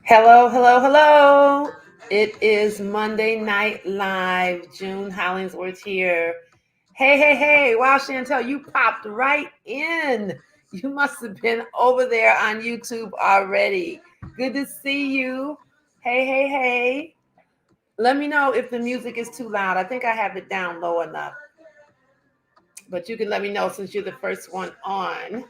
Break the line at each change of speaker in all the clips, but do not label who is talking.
Hello, hello, hello. It is Monday Night Live. June Hollingsworth here. Hey, hey, hey. Wow, Chantel, you popped right in. You must have been over there on YouTube already. Good to see you. Hey, hey, hey. Let me know if the music is too loud. I think I have it down low enough. But you can let me know since you're the first one on.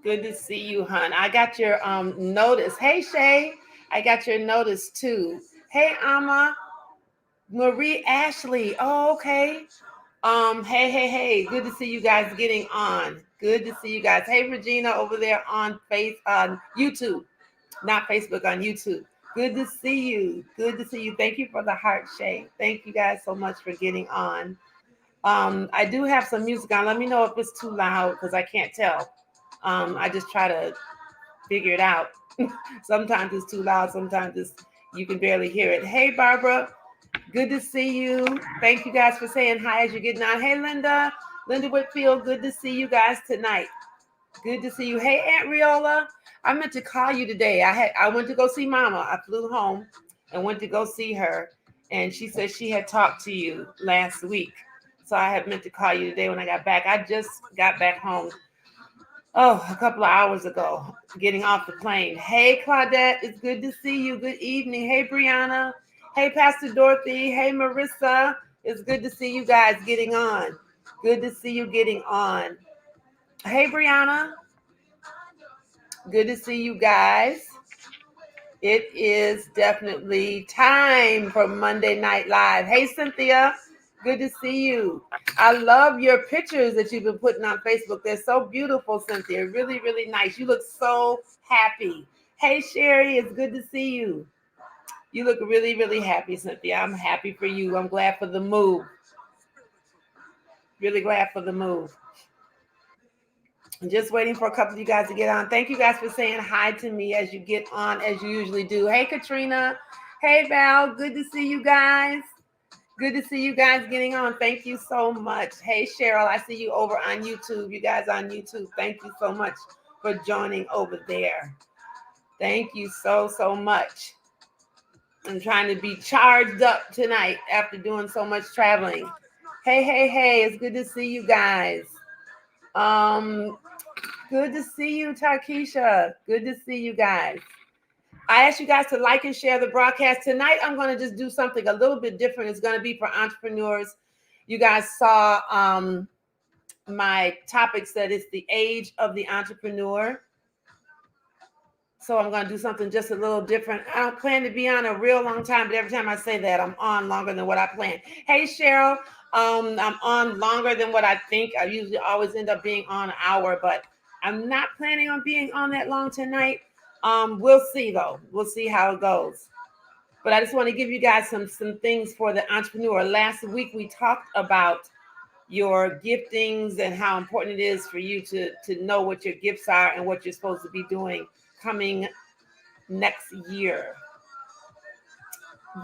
Good to see you, hon. I got your notice. Hey Shay, I got your notice too. Hey Amma, Marie Ashley. Oh, okay. Hey, hey, hey. Good to see you guys getting on. Good to see you guys. Hey Regina over there on YouTube. Not Facebook, on YouTube. Good to see you. Good to see you. Thank you for the heart, Shay. Thank you guys so much for getting on. I do have some music on. Let me know if it's too loud because I can't tell. I just try to figure it out. Sometimes it's too loud. Sometimes you can barely hear it. Hey, Barbara. Good to see you. Thank you guys for saying hi as you're getting on. Hey, Linda. Linda Whitfield. Good to see you guys tonight. Good to see you. Hey, Aunt Riola. I meant to call you today. I went to go see Mama. I flew home and went to go see her, and she said she had talked to you last week. So I had meant to call you today when I got back. I just got back home. Oh, a couple of hours ago, getting off the plane. Hey, Claudette, it's good to see you. Good evening. Hey, Brianna. Hey, Pastor Dorothy. Hey, Marissa. It's good to see you guys getting on. Good to see you getting on. Hey, Brianna. Good to see you guys. It is definitely time for Monday Night Live. Hey, Cynthia. Good to see you. I love your pictures that you've been putting on Facebook. They're so beautiful, Cynthia. Really, really nice. You look so happy. Hey, Sherry. It's good to see you. You look really, really happy, Cynthia. I'm happy for you. I'm glad for the move. Really glad for the move. I'm just waiting for a couple of you guys to get on. Thank you guys for saying hi to me as you get on, as you usually do. Hey, Katrina. Hey, Val. Good to see you guys. Good to see you guys getting on. Thank you so much. Hey, Cheryl. I see you over on YouTube. You guys on YouTube. Thank you so much for joining over there. Thank you so, so much. I'm trying to be charged up tonight after doing so much traveling. Hey, hey, hey. It's good to see you guys. Um, Good to see you, Tarkisha. Good to see you guys. I asked you guys to like and share the broadcast. Tonight, I'm going to just do something a little bit different. It's going to be for entrepreneurs. You guys saw my topics that it's the age of the entrepreneur. So I'm going to do something just a little different. I don't plan to be on a real long time, but every time I say that, I'm on longer than what I planned. Hey, Cheryl. I'm on longer than what I think. I usually always end up being on an hour, but I'm not planning on being on that long tonight. We'll see though. We'll see how it goes. But I just want to give you guys some things for the entrepreneur. Last week we talked about your giftings and how important it is for you to know what your gifts are and what you're supposed to be doing coming next year.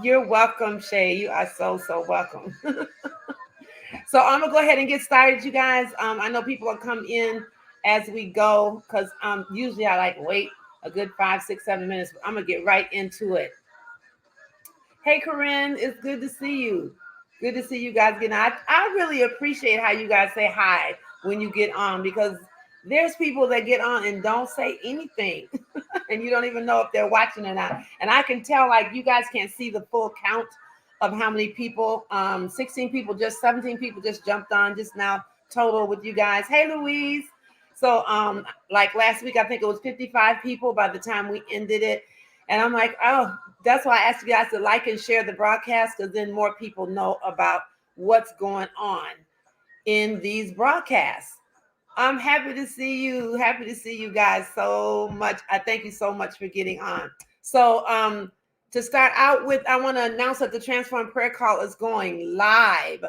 You're welcome, Shay. You are so, so welcome. So I'm gonna go ahead and get started, you guys. I know people will come in as we go because usually I like wait a good 5, 6, 7 minutes. But I'm gonna get right into it. Hey, Corinne, it's good to see you. Good to see you guys getting on. I really appreciate how you guys say hi when you get on because there's people that get on and don't say anything and you don't even know if they're watching or not. And I can tell like you guys can't see the full count of how many people, 16 people, just 17 people just jumped on just now total with you guys. Hey, Louise. So like last week, I think it was 55 people by the time we ended it. And I'm like, oh, that's why I asked you guys to like and share the broadcast because then more people know about what's going on in these broadcasts. I'm happy to see you. Happy to see you guys so much. I thank you so much for getting on. So to start out with, I want to announce that the Transform Prayer Call is going live.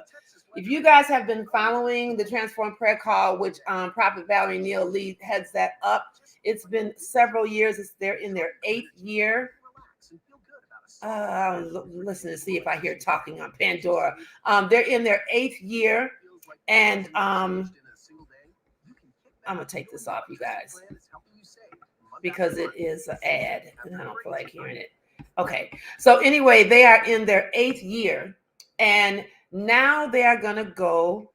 If you guys have been following the Transform Prayer Call, which Prophet Valerie Neal Lee heads that up, it's been several years. They're in their 8th year. Listen to see if I hear talking on Pandora. They're in their 8th year, and I'm gonna take this off, you guys. because it is an ad and I don't feel like hearing it. Okay. So anyway, they are in their 8th year and now they are going to go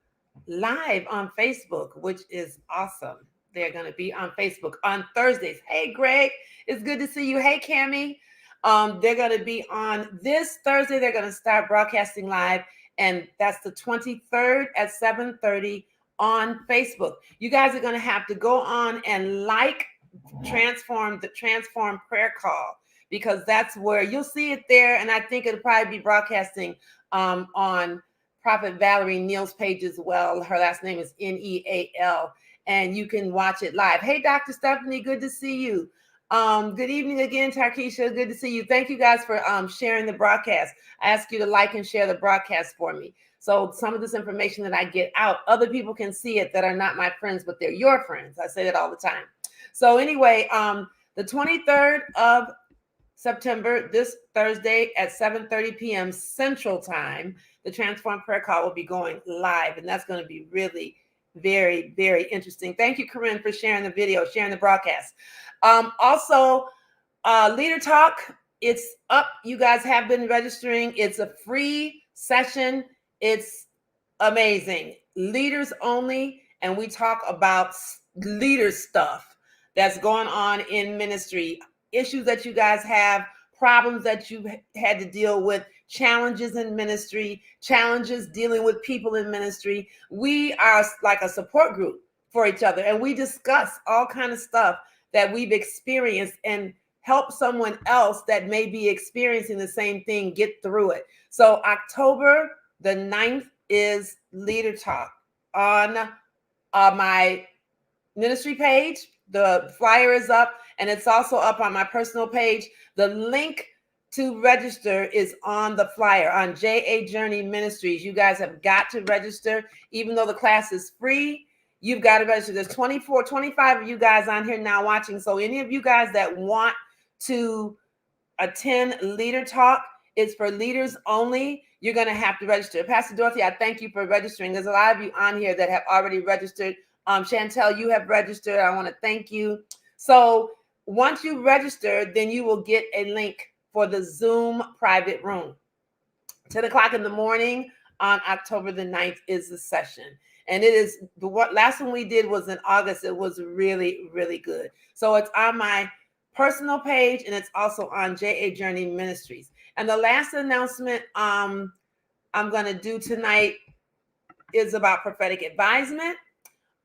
live on Facebook, which is awesome. They're going to be on Facebook on Thursdays. Hey, Greg, it's good to see you. Hey, Cammie. They're going to be on this Thursday. They're going to start broadcasting live, and that's the 23rd at 7:30 on Facebook. You guys are going to have to go on and like the Transform prayer call, because that's where you'll see it there. And I think it'll probably be broadcasting on Prophet Valerie Neal's page as well. Her last name is Neal, and you can watch it live. Hey, Dr. Stephanie, good to see you. Good evening again, Tarkisha. Good to see you. Thank you guys for sharing the broadcast. I ask you to like and share the broadcast for me. So some of this information that I get out, other people can see it that are not my friends, but they're your friends. I say that all the time. So anyway, the 23rd of September, this Thursday at 7:30 p.m. Central Time, the Transform Prayer Call will be going live, and that's going to be really very, very interesting. Thank you, Corinne, for sharing the video, sharing the broadcast. Also, Leader Talk, it's up. You guys have been registering. It's a free session. It's amazing. Leaders only, and we talk about leader stuff that's going on in ministry, issues that you guys have, problems that you've had to deal with, challenges in ministry, challenges dealing with people in ministry. We are like a support group for each other, and we discuss all kind of stuff that we've experienced and help someone else that may be experiencing the same thing get through it. So October the 9th is Leader Talk on my ministry page. The flyer is up, and it's also up on my personal page. The link to register is on the flyer on JA Journey Ministries. You guys have got to register. Even though the class is free, you've got to register. There's 25 of you guys on here now watching. So any of you guys that want to attend Leader Talk, it's for leaders only. You're going to have to register. Pastor Dorothy, I thank you for registering. There's a lot of you on here that have already registered. Chantel, you have registered. I want to thank you. So once you register, then you will get a link for the Zoom private room. 10 o'clock in the morning on October the 9th is the session. And it is, the last one we did was in August. It was really, really good. So it's on my personal page, and it's also on JA Journey Ministries. And the last announcement I'm going to do tonight is about prophetic advisement.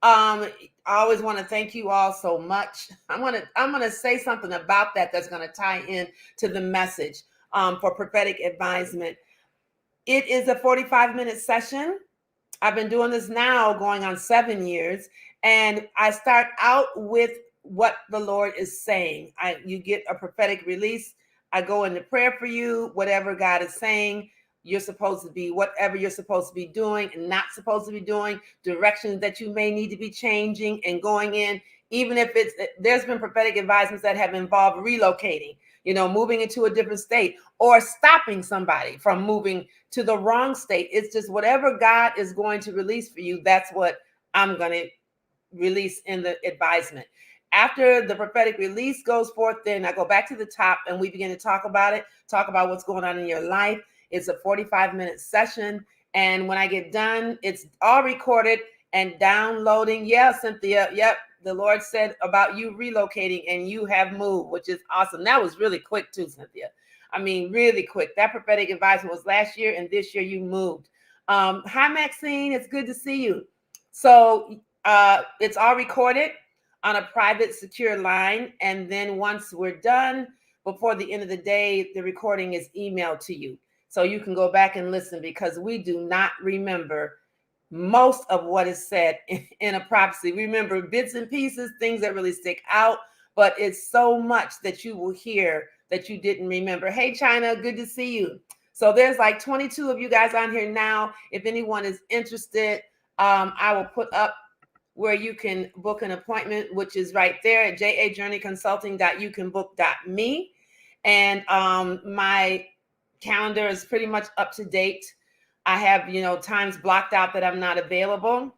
I always want to thank you all so much. I'm gonna say something about that that's going to tie in to the message for prophetic advisement. It is a 45-minute session. I've been doing this now going on 7 years, and I start out with what the Lord is saying. You get a prophetic release. I go into prayer for you, whatever God is saying. You're supposed to be, whatever you're supposed to be doing and not supposed to be doing, directions that you may need to be changing and going in, even if there's been prophetic advisements that have involved relocating, moving into a different state or stopping somebody from moving to the wrong state. It's just whatever God is going to release for you. That's what I'm going to release in the advisement. After the prophetic release goes forth, then I go back to the top and we begin to talk about it, talk about what's going on in your life. It's a 45-minute session. And when I get done, it's all recorded and downloading. Yeah, Cynthia. Yep. The Lord said about you relocating and you have moved, which is awesome. That was really quick too, Cynthia. I mean, really quick. That prophetic advisement was last year, and this year you moved. Hi, Maxine. It's good to see you. So it's all recorded on a private, secure line. And then once we're done, before the end of the day, the recording is emailed to you. So you can go back and listen, because we do not remember most of what is said in a prophecy. We remember bits and pieces, things that really stick out, but it's so much that you will hear that you didn't remember. Hey, China, good to see you. So there's like 22 of you guys on here now. If anyone is interested, I will put up where you can book an appointment, which is right there at jajourneyconsulting.youcanbook.me. And my calendar is pretty much up to date. I have, times blocked out that I'm not available,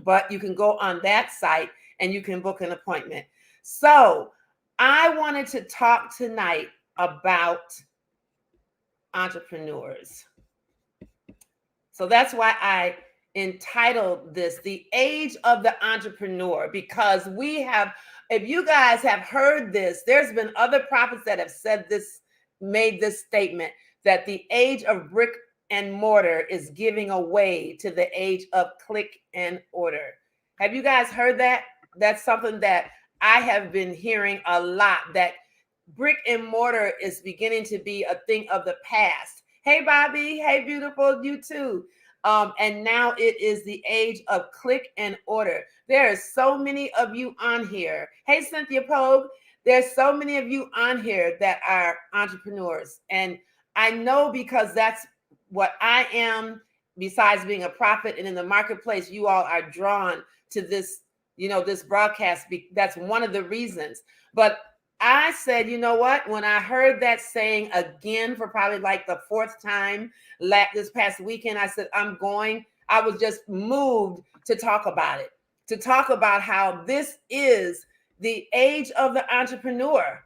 but you can go on that site and you can book an appointment. So I wanted to talk tonight about entrepreneurs. So that's why I entitled this The Age of the Entrepreneur, because we have, if you guys have heard this, there's been other prophets that have said this, made this statement, that the age of brick and mortar is giving away to the age of click and order. Have you guys heard that? That's something that I have been hearing a lot, that brick and mortar is beginning to be a thing of the past. Hey, Bobby. Hey, beautiful. You too. And now it is the age of click and order. There are so many of you on here. Hey, Cynthia Pogue. There's so many of you on here that are entrepreneurs. And I know, because that's what I am, besides being a prophet and in the marketplace, you all are drawn to this, this broadcast. That's one of the reasons. But I said, you know what? When I heard that saying again for probably like the fourth time this past weekend, I said, I was just moved to talk about it, to talk about how this is the age of the entrepreneur.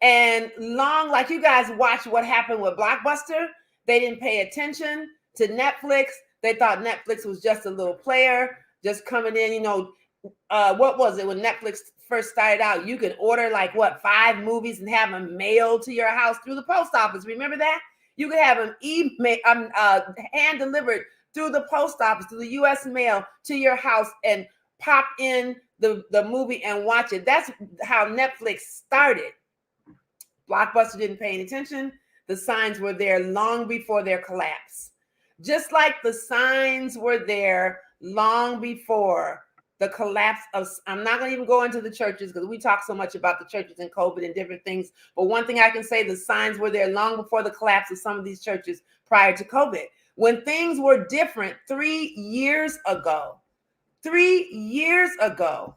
And like you guys watched what happened with Blockbuster. They didn't pay attention to Netflix. They thought Netflix was just a little player, just coming in, what was it when Netflix first started out? You could order like 5 movies and have them mailed to your house through the post office. Remember that? You could have them hand delivered through the post office, through the U.S. mail to your house, and pop in the movie and watch it. That's how Netflix started. Blockbuster didn't pay any attention. The signs were there long before their collapse. Just like the signs were there long before the collapse of, I'm not going to even go into the churches because we talk so much about the churches and COVID and different things. But one thing I can say, the signs were there long before the collapse of some of these churches prior to COVID. When things were different 3 years ago. 3 years ago.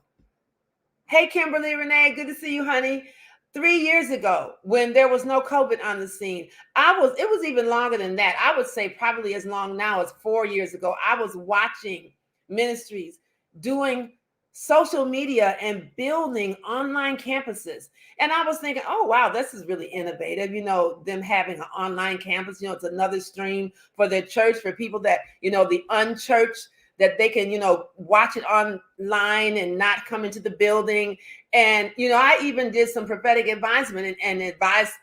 Hey, Kimberly Renee, good to see you, honey. 3 years ago, when there was no COVID on the scene, it was even longer than that. I would say probably as long now as 4 years ago. I was watching ministries doing social media and building online campuses. And I was thinking, oh, wow, this is really innovative. Them having an online campus, it's another stream for their church, for people that, the unchurched, that they can, watch it online and not come into the building. And, I even did some prophetic advisement and advised,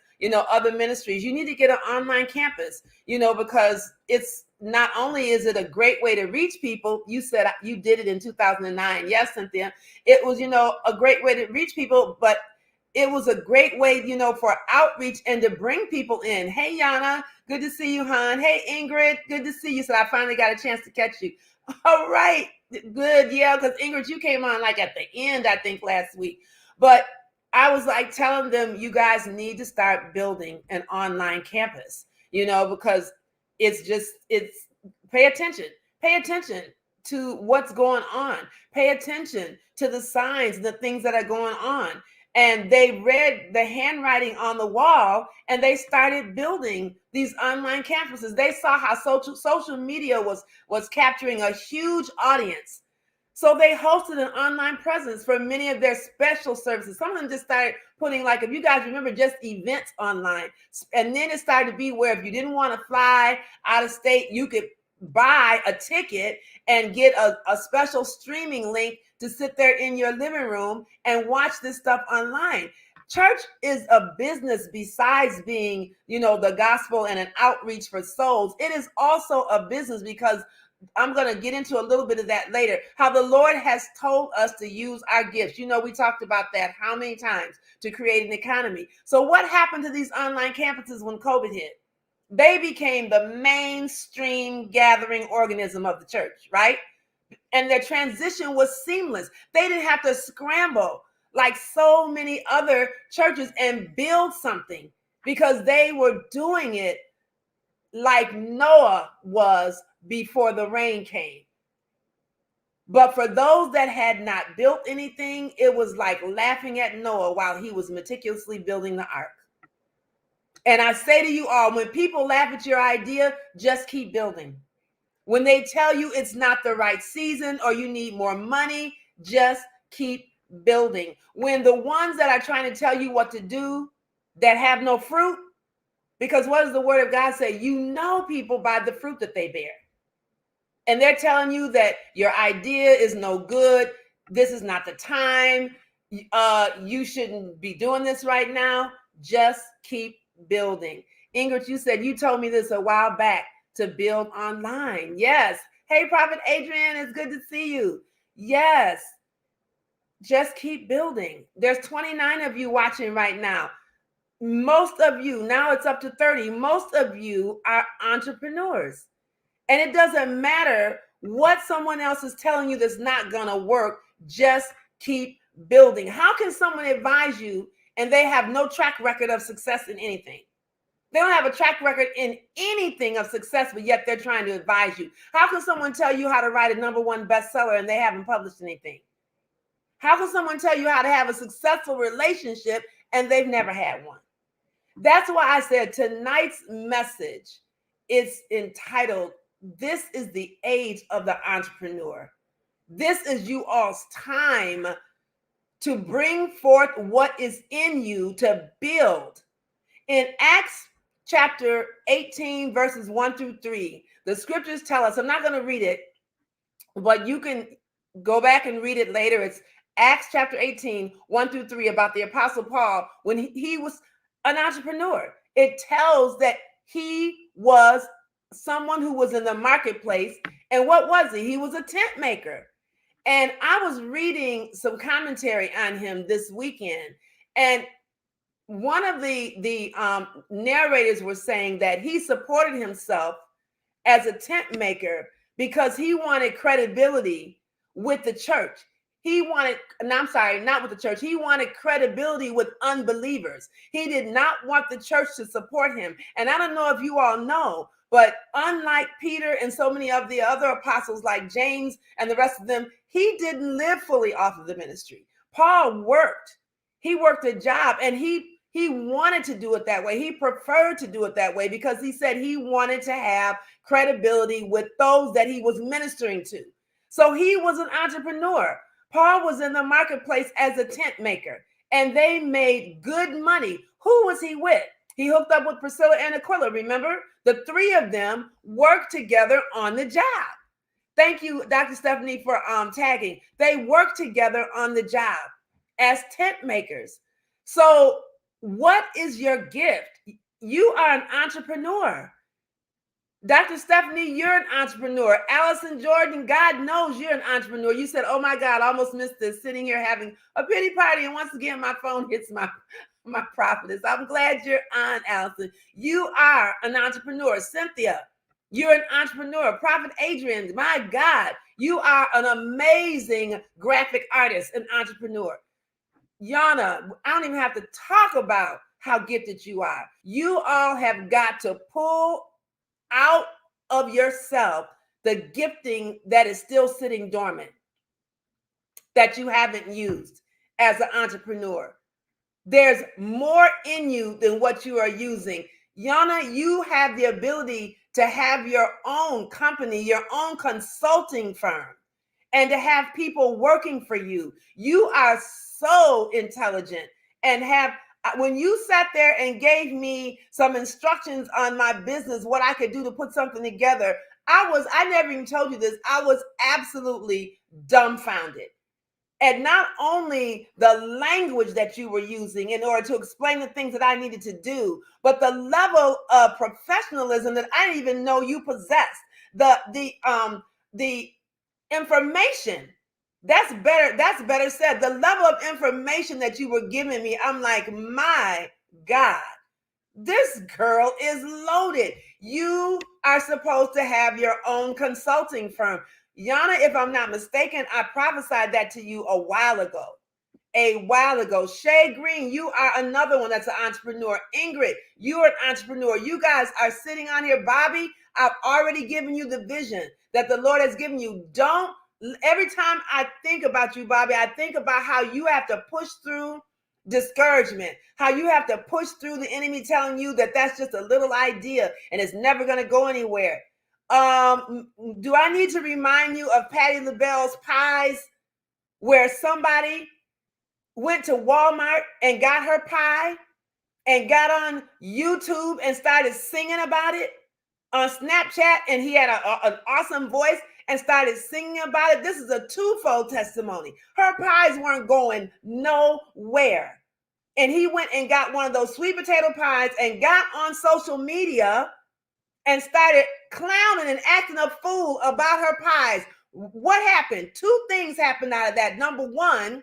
other ministries. You need to get an online campus, because it's not only is it a great way to reach people. You said you did it in 2009. Yes, Cynthia. It was, a great way to reach people, but it was a great way, for outreach and to bring people in. Hey, Yana, good to see you, hon. Hey, Ingrid, good to see you. So I finally got a chance to catch you. All right, good. Yeah, because Ingrid, you came on like at the end, I think, last week. But I was like telling them, you guys need to start building an online campus, because it's pay attention to what's going on. Pay attention to the signs and the things that are going on. And they read the handwriting on the wall and they started building these online campuses. They saw how social media was capturing a huge audience. So they hosted an online presence for many of their special services. Some of them just started putting, like, if you guys remember, just events online. And then it started to be where if you didn't want to fly out of state, you could buy a ticket and get a special streaming link to sit there in your living room and watch this stuff online. Church is a business besides being, the gospel and an outreach for souls. It is also a business because I'm going to get into a little bit of that later, how the Lord has told us to use our gifts. We talked about that how many times, to create an economy. So what happened to these online campuses when COVID hit? They became the mainstream gathering organism of the church, right? And their transition was seamless. They didn't have to scramble like so many other churches and build something, because they were doing it like Noah was before the rain came. But for those that had not built anything, it was like laughing at Noah while he was meticulously building the ark. And I say to you all, when people laugh at your idea, just keep building. When they tell you it's not the right season or you need more money, just keep building. When the ones that are trying to tell you what to do that have no fruit, because what does the word of God say? You know people by the fruit that they bear. And they're telling you that your idea is no good. This is not the time. You shouldn't be doing this right now. Just keep building. Ingrid, you said you told me this a while back to build online. Yes. Hey, Prophet Adrian, it's good to see you. Yes. Just keep building. There's 29 of you watching right now. Most of you, now it's up to 30. Most of you are entrepreneurs. And it doesn't matter what someone else is telling you that's not going to work. Just keep building. How can someone advise you and they have no track record of success in anything? They don't have a track record in anything of success, but yet they're trying to advise you. How can someone tell you how to write a #1 bestseller and they haven't published anything? How can someone tell you how to have a successful relationship and they've never had one? That's why I said tonight's message is entitled, "This is the age of the entrepreneur." This is you all's time to bring forth what is in you to build. In Acts chapter 18, verses 1 through 3, the scriptures tell us, I'm not going to read it, but you can go back and read it later. It's Acts chapter 18, 1 through 3, about the Apostle Paul when he was an entrepreneur. It tells that he was someone who was in the marketplace. And what was he? He was a tent maker. And I was reading some commentary on him this weekend. And one of the narrators was saying that he supported himself as a tent maker because he wanted credibility with the church. He wanted, and I'm sorry, not with the church. He wanted credibility with unbelievers. He did not want the church to support him. And I don't know if you all know, but unlike Peter and so many of the other apostles like James and the rest of them, he didn't live fully off of the ministry. Paul worked. He worked a job, and he wanted to do it that way. He preferred to do it that way because he said he wanted to have credibility with those that he was ministering to. So he was an entrepreneur. Paul was in the marketplace as a tent maker, and they made good money. Who was he with? He hooked up with Priscilla and Aquila. Remember, the three of them worked together on the job. Thank you, Dr. Stephanie, for tagging. They worked together on the job as tent makers. So what is your gift? You are an entrepreneur. Dr. Stephanie, you're an entrepreneur. Allison Jordan, God knows you're an entrepreneur. You said, oh my God, I almost missed this, sitting here having a pity party. And once again, my phone hits my prophetess. I'm glad you're on, Allison. You are an entrepreneur. Cynthia, you're an entrepreneur. Prophet Adrian, my God, you are an amazing graphic artist, an entrepreneur. Yana, I don't even have to talk about how gifted you are. You all have got to pull out of yourself the gifting that is still sitting dormant, that you haven't used as an entrepreneur. There's more in you than what you are using. Yana, you have the ability to have your own company, your own consulting firm, and to have people working for you. You are so intelligent and have, when you sat there and gave me some instructions on my business, what I could do to put something together, I never even told you this, I was absolutely dumbfounded. And not only the language that you were using in order to explain the things that I needed to do, but the level of professionalism that I didn't even know you possessed. The information, that's better said. The level of information that you were giving me, I'm like, my God, this girl is loaded. You are supposed to have your own consulting firm. Yana, if I'm not mistaken, I prophesied that to you a while ago. Shay Green, you are another one that's an entrepreneur. Ingrid, you're an entrepreneur. You guys are sitting on here. Bobby, I've already given you the vision that the Lord has given you. Every time I think about you, Bobby, I think about how you have to push through discouragement, how you have to push through the enemy telling you that that's just a little idea and it's never going to go anywhere. Do I need to remind you of Patti LaBelle's Pies, where somebody went to Walmart and got her pie and got on YouTube and started singing about it on Snapchat, and he had an awesome voice and started singing about it. This is a twofold testimony. Her pies weren't going nowhere. And he went and got one of those sweet potato pies and got on social media and started clowning and acting a fool about her pies. What happened? Two things happened out of that. Number one,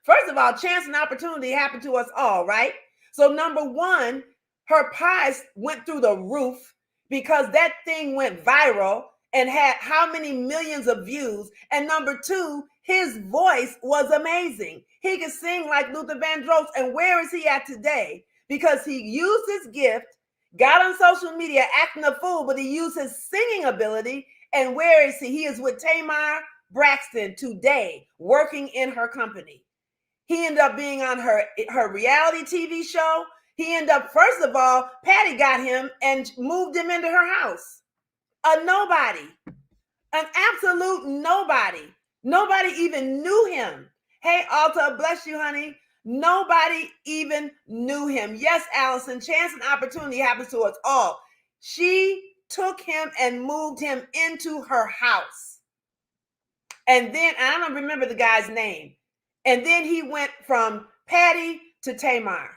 first of all, chance and opportunity happened to us all, right? So number one, her pies went through the roof because that thing went viral and had how many millions of views. And number two, his voice was amazing. He could sing like Luther Vandross. And where is he at today? Because he used his gift, got on social media acting a fool, but he used his singing ability. And where is he? He is with Tamar Braxton today, working in her company. He ended up being on her reality TV show. He ended up, first of all, Patty got him and moved him into her house. A nobody, an absolute nobody. Nobody even knew him. Hey, Alta, bless you, honey. Nobody even knew him. Yes, Allison, chance and opportunity happens to us all. She took him and moved him into her house. And then, I don't remember the guy's name. And then he went from Patty to Tamar.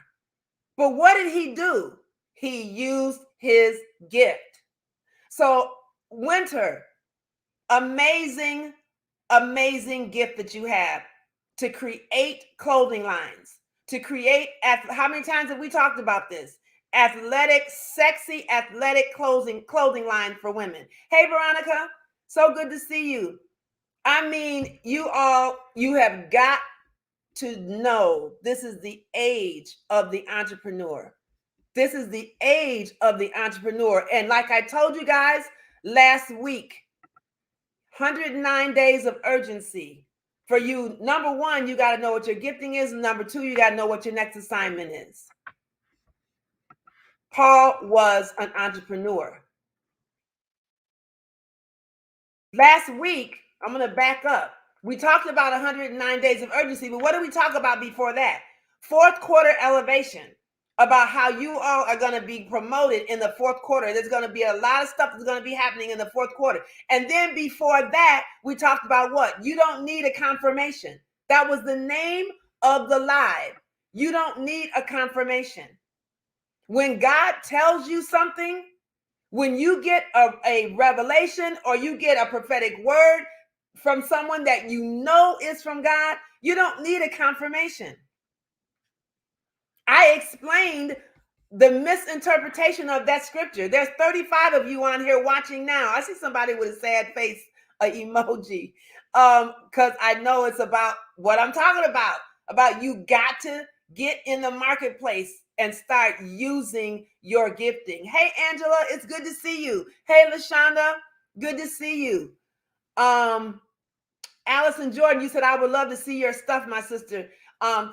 But what did he do? He used his gift. So, Winter, amazing, amazing gift that you have to create clothing lines, to create, how many times have we talked about this? Athletic, sexy, athletic clothing line for women. Hey, Veronica, so good to see you. I mean, you have got to know this is the age of the entrepreneur. This is the age of the entrepreneur. And like I told you guys last week, 109 days of urgency for you. Number one, you got to know what your gifting is. And number two, you got to know what your next assignment is. Paul was an entrepreneur. Last week, I'm going to back up. We talked about 109 days of urgency, but what did we talk about before that? Fourth quarter elevation, about how you all are going to be promoted in the fourth quarter. There's going to be a lot of stuff that's going to be happening in the fourth quarter. And then before that, we talked about what? You don't need a confirmation. That was the name of the live. You don't need a confirmation. When God tells you something, when you get a revelation or you get a prophetic word from someone that you know is from God, you don't need a confirmation. I explained the misinterpretation of that scripture. There's 35 of you on here watching now. I see somebody with a sad face emoji, because I know it's about what I'm talking about you got to get in the marketplace and start using your gifting. Hey, Angela, it's good to see you. Hey, LaShonda, good to see you. Allison Jordan, you said, I would love to see your stuff, my sister.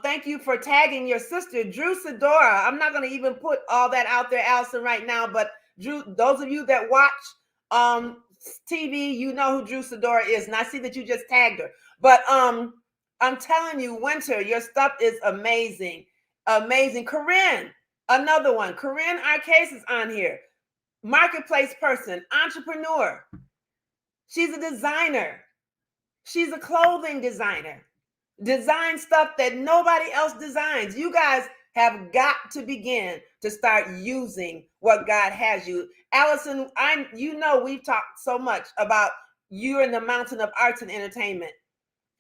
Thank you for tagging your sister, Drew Sidora. I'm not going to even put all that out there, Allison, right now, but Drew, those of you that watch TV, you know who Drew Sidora is, and I see that you just tagged her. But I'm telling you, Winter, your stuff is amazing. Amazing. Corinne, another one. Corinne Arcase is on here. Marketplace person, entrepreneur. She's a designer. She's a clothing designer. Design stuff that nobody else designs. You guys have got to begin to start using what God has you. Allison, we've talked so much about you're in the mountain of arts and entertainment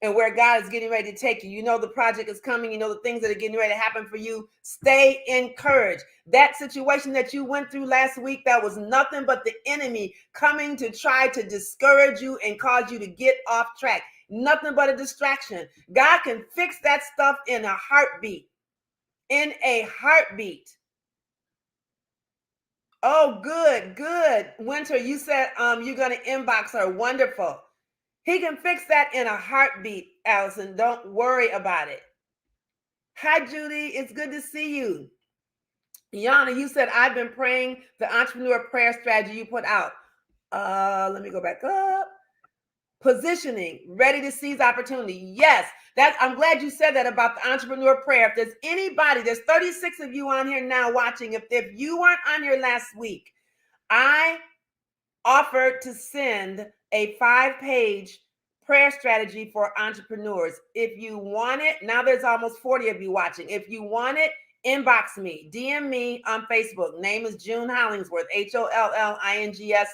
and where God is getting ready to take you. You know the project is coming. You know the things that are getting ready to happen for you. Stay encouraged. That situation that you went through last week, that was nothing but the enemy coming to try to discourage you and cause you to get off track. Nothing but a distraction. God can fix that stuff in a heartbeat. In a heartbeat. Oh, good, good. Winter, you said you're going to inbox her. Wonderful. He can fix that in a heartbeat, Allison. Don't worry about it. Hi, Judy. It's good to see you. Yana, you said, I've been praying the entrepreneur prayer strategy you put out. Let me go back up. positioning, ready to seize opportunity. Yes, I'm glad you said that about the entrepreneur prayer. If there's anybody, there's 36 of you on here now watching. If you weren't on here last week, I offered to send a 5-page prayer strategy for entrepreneurs. If you want it, now there's almost 40 of you watching. If you want it, inbox me, DM me on Facebook. Name is June Hollingsworth, HOLLINGSWORTH,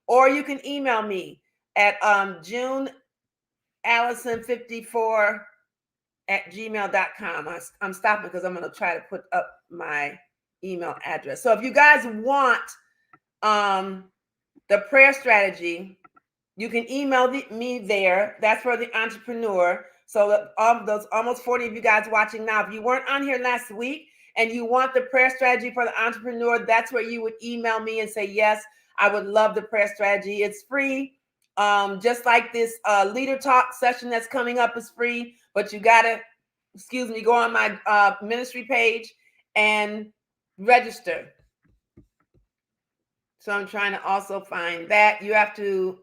or you can email me at juneallison54@gmail.com. I'm stopping because I'm going to try to put up my email address. So if you guys want the prayer strategy, you can email me there. That's for the entrepreneur. So those almost 40 of you guys watching now, if you weren't on here last week and you want the prayer strategy for the entrepreneur, that's where you would email me and say, yes, I would love the prayer strategy. It's free. Just like this leader talk session that's coming up is free, but you got to, go on my ministry page and register. So I'm trying to also find that. You have to,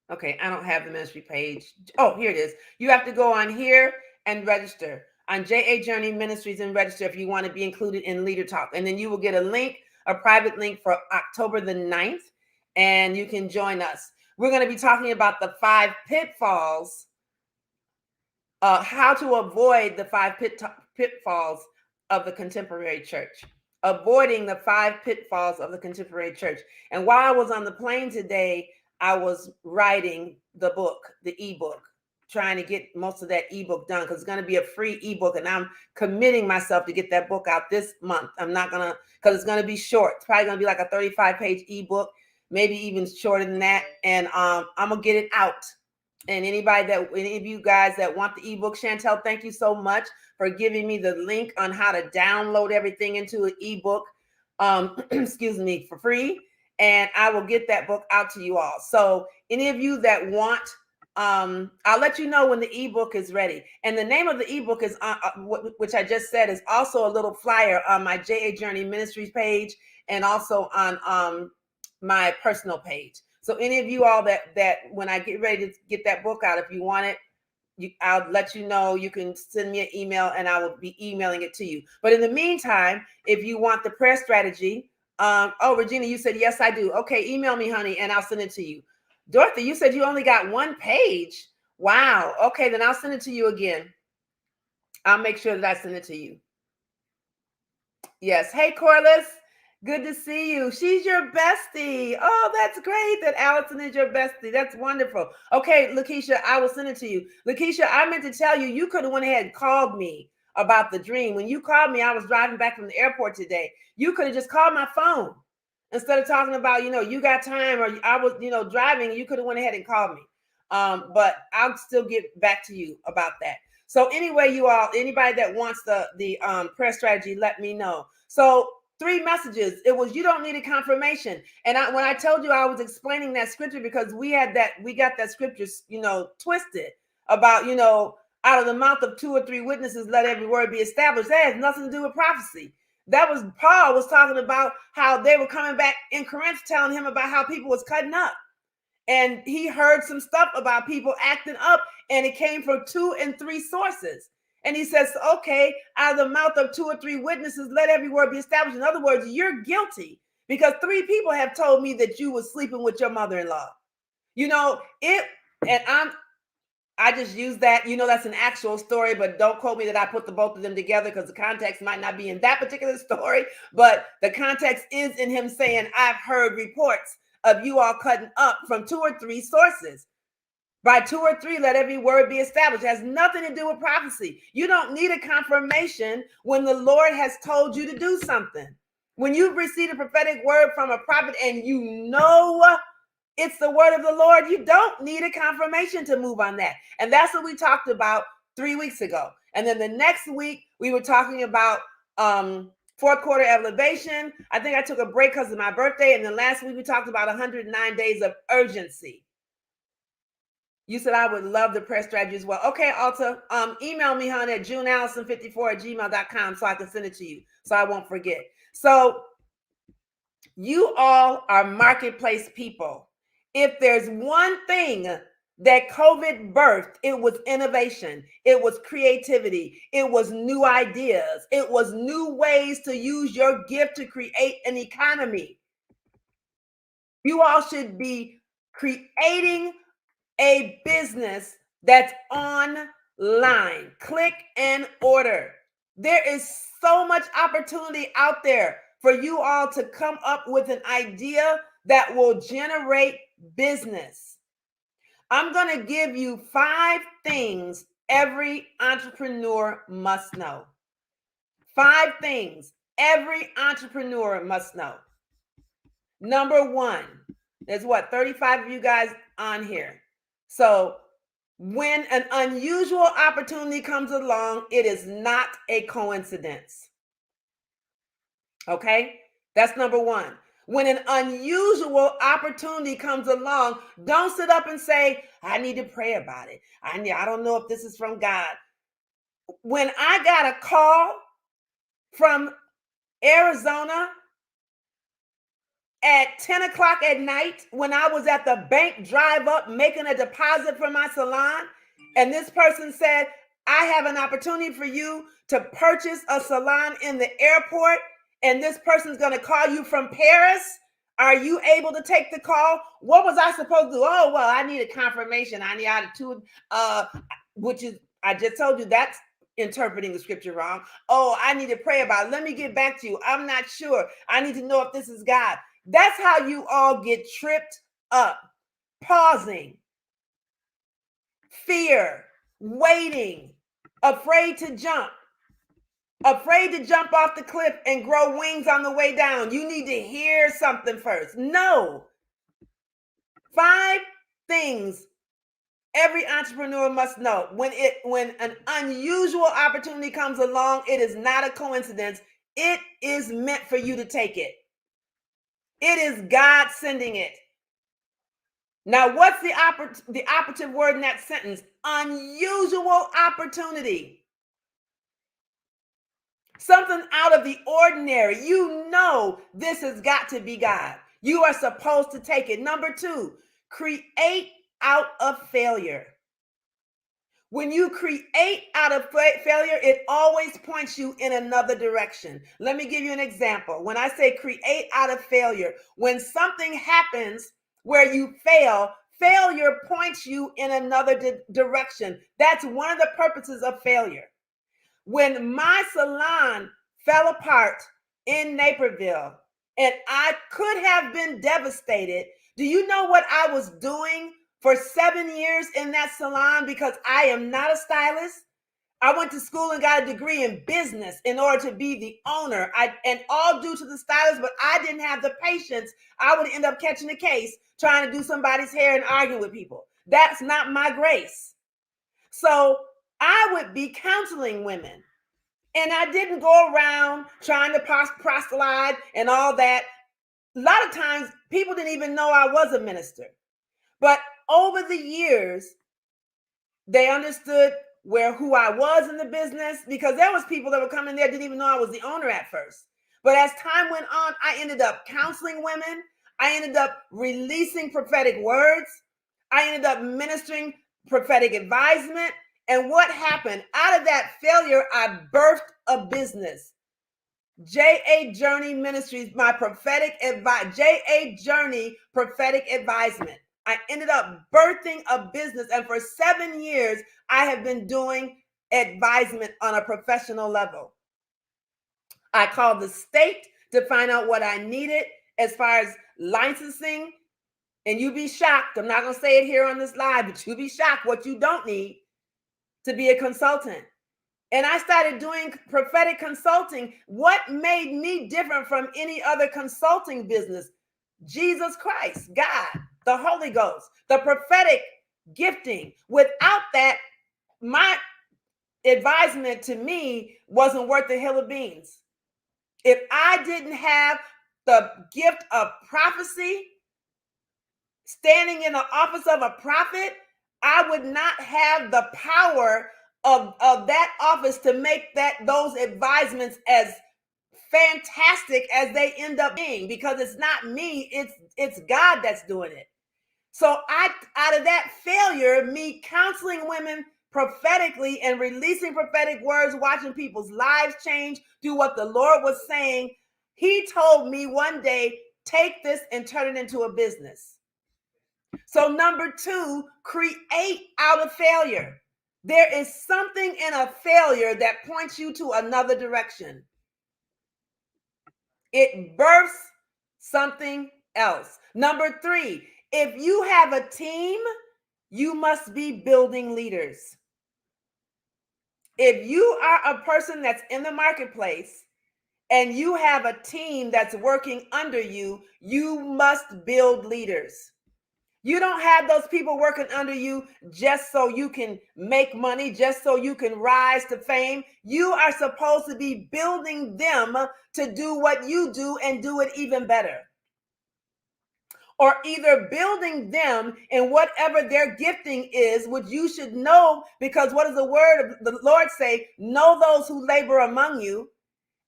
okay, I don't have the ministry page. Oh, here it is. You have to go on here and register on JA Journey Ministries and register if you want to be included in Leader Talk. And then you will get a link, a private link for October the 9th, and you can join us. We're going to be talking about the 5 pitfalls, how to avoid the 5 pitfalls of the contemporary church. Avoiding the 5 pitfalls of the contemporary church. And while I was on the plane today, I was writing the book, the ebook, trying to get most of that ebook done because it's going to be a free ebook. And I'm committing myself to get that book out this month. I'm not going to, because it's going to be short. It's probably going to be like a 35-page ebook, maybe even shorter than that. And I'm going to get it out. And any of you guys that want the ebook, Chantel, thank you so much for giving me the link on how to download everything into an ebook, for free. And I will get that book out to you all. So any of you that want, I'll let you know when the ebook is ready. And the name of the ebook is, which I just said, is also a little flyer on my JA Journey Ministries page and also on my personal page. So any of you all that when I get ready to get that book out, if you want it, I'll let you know. You can send me an email and I will be emailing it to you. But in the meantime, if you want the prayer strategy, Regina, you said, yes, I do. Okay, email me, honey, and I'll send it to you. Dorothy, you said you only got 1 page. Wow. Okay, then I'll send it to you again. I'll make sure that I send it to you. Yes. Hey, Corliss. Good to see you. She's your bestie. Oh, that's great that Allison is your bestie. That's wonderful. Okay, Lakeisha, I will send it to you. Lakeisha, I meant to tell you, you could have went ahead and called me about the dream. When you called me, I was driving back from the airport today. You could have just called my phone instead of talking about, you got time, or I was, driving. You could have went ahead and called me. But I'll still get back to you about that. So anyway, you all, anybody that wants the prayer strategy, let me know. So 3 messages. It was, you don't need a confirmation. And when I told you, I was explaining that scripture because we got that scripture, twisted about, out of the mouth of 2 or 3 witnesses, let every word be established. That has nothing to do with prophecy. That was Paul was talking about how they were coming back in Corinth, telling him about how people was cutting up. And he heard some stuff about people acting up, and it came from 2 and 3 sources. And he says, okay, out of the mouth of 2 or 3 witnesses, let every word be established. In other words, you're guilty because 3 people have told me that you were sleeping with your mother-in-law. I just use that, that's an actual story, but don't quote me that I put the both of them together because the context might not be in that particular story. But the context is in him saying, I've heard reports of you all cutting up from 2 or 3 sources. By 2 or 3, let every word be established. It has nothing to do with prophecy. You don't need a confirmation when the Lord has told you to do something. When you've received a prophetic word from a prophet and it's the word of the Lord, you don't need a confirmation to move on that. And that's what we talked about 3 weeks ago. And then the next week, we were talking about 4th quarter elevation. I think I took a break because of my birthday. And then last week, we talked about 109 days of urgency. You said I would love the prayer strategy as well. Okay, Alta, email me, honey, at juneallison54@gmail.com so I can send it to you so I won't forget. So you all are marketplace people. If there's one thing that COVID birthed, it was innovation, it was creativity, it was new ideas, it was new ways to use your gift to create an economy. You all should be creating a business that's online. Click and order. There is so much opportunity out there for you all to come up with an idea that will generate business. I'm going to give you 5 things every entrepreneur must know. 5 things every entrepreneur must know. Number 1, there's 35 of you guys on here. So when an unusual opportunity comes along, it is not a coincidence. Okay? That's number 1. When an unusual opportunity comes along, don't sit up and say, I need to pray about it. I don't know if this is from God. When I got a call from Arizona at 10 o'clock at night when I was at the bank drive up making a deposit for my salon, and this person said, I have an opportunity for you to purchase a salon in the airport, and this person's going to call you from Paris. Are you able to take the call? What was I supposed to do? Oh, well, I need a confirmation. I need attitude, which is, I just told you that's interpreting the scripture wrong. Oh, I need to pray about it. Let me get back to you. I'm not sure. I need to know if this is God. That's how you all get tripped up. Pausing, fear, waiting, afraid to jump off the cliff and grow wings on the way down. You need to hear something first. No. 5 things every entrepreneur must know. When an unusual opportunity comes along, it is not a coincidence. It is meant for you to take it. It is God sending it. Now, what's the operative word in that sentence? Unusual opportunity. Something out of the ordinary. You know this has got to be God. You are supposed to take it. Number 2, create out of failure. When you create out of failure, it always points you in another direction. Let me give you an example. When I say create out of failure, when something happens where you fail, failure points you in another direction. That's one of the purposes of failure. When my salon fell apart in Naperville and I could have been devastated, do you know what I was doing for 7 years in that salon? Because I am not a stylist. I went to school and got a degree in business in order to be the owner. And all due to the stylist, but I didn't have the patience. I would end up catching a case trying to do somebody's hair and arguing with people. That's not my grace. So I would be counseling women. And I didn't go around trying to proselyte and all that. A lot of times people didn't even know I was a minister. But over the years, they understood who I was in the business, because there was people that would come in there didn't even know I was the owner at first. But as time went on, I ended up counseling women. I ended up releasing prophetic words. I ended up ministering prophetic advisement. And what happened? Out of that failure, I birthed a business. J.A. Journey Ministries, my prophetic advice, J.A. Journey Prophetic Advisement. I ended up birthing a business, and for 7 years, I have been doing advisement on a professional level. I called the state to find out what I needed as far as licensing, and you'd be shocked. I'm not going to say it here on this live, but you'll be shocked what you don't need to be a consultant. And I started doing prophetic consulting. What made me different from any other consulting business? Jesus Christ, God, the Holy Ghost, the prophetic gifting. Without that, my advisement to me wasn't worth the hill of beans. If I didn't have the gift of prophecy, standing in the office of a prophet, I would not have the power of that office to make those advisements as fantastic as they end up being, because it's not me, it's God that's doing it. So out of that failure, me counseling women prophetically and releasing prophetic words, watching people's lives change, do what the Lord was saying, he told me one day, take this and turn it into a business. So number 2, create out of failure. There is something in a failure that points you to another direction. It births something else. Number 3, if you have a team, you must be building leaders. If you are a person that's in the marketplace and you have a team that's working under you, you must build leaders. You don't have those people working under you just so you can make money, just so you can rise to fame. You are supposed to be building them to do what you do and do it even better. Or either building them in whatever their gifting is, which you should know, because what does the word of the Lord say? Know those who labor among you,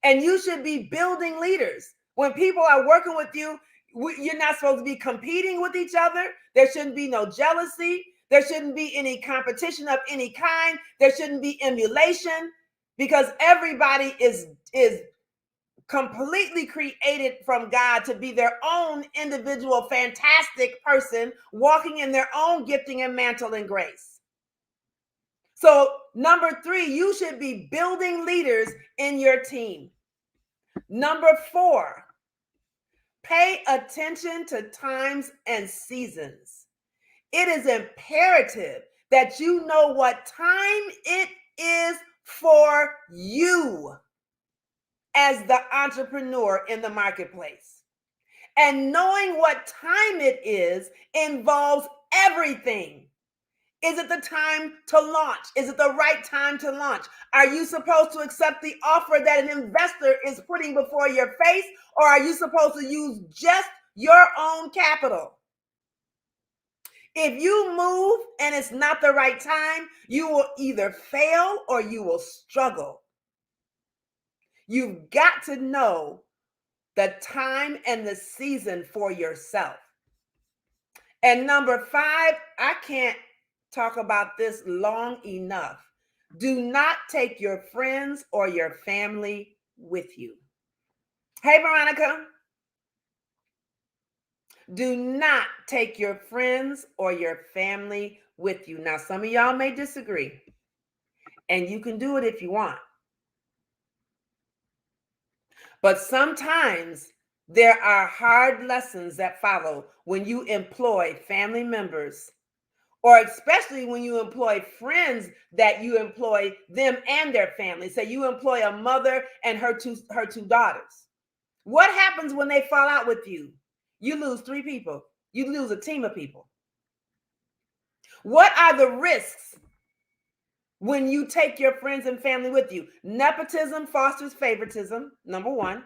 and you should be building leaders. When people are working with you, you're not supposed to be competing with each other. There shouldn't be no jealousy. There shouldn't be any competition of any kind. There shouldn't be emulation, because everybody is completely created from God to be their own individual, fantastic person, walking in their own gifting and mantle and grace. So number 3, you should be building leaders in your team. Number 4, pay attention to times and seasons. It is imperative that you know what time it is for you as the entrepreneur in the marketplace. And knowing what time it is involves everything. Is it the time to launch? Is it the right time to launch? Are you supposed to accept the offer that an investor is putting before your face, or are you supposed to use just your own capital? If you move and it's not the right time, you will either fail or you will struggle. You've got to know the time and the season for yourself. And number 5, I can't talk about this long enough. Do not take your friends or your family with you. Hey, Veronica. Do not take your friends or your family with you. Now, some of y'all may disagree, and you can do it if you want. But sometimes there are hard lessons that follow when you employ family members, or especially when you employ friends that you employ them and their family. Say you employ a mother and her two daughters. What happens when they fall out with you? You lose 3 people. You lose a team of people. What are the risks when you take your friends and family with you? Nepotism fosters favoritism, number 1.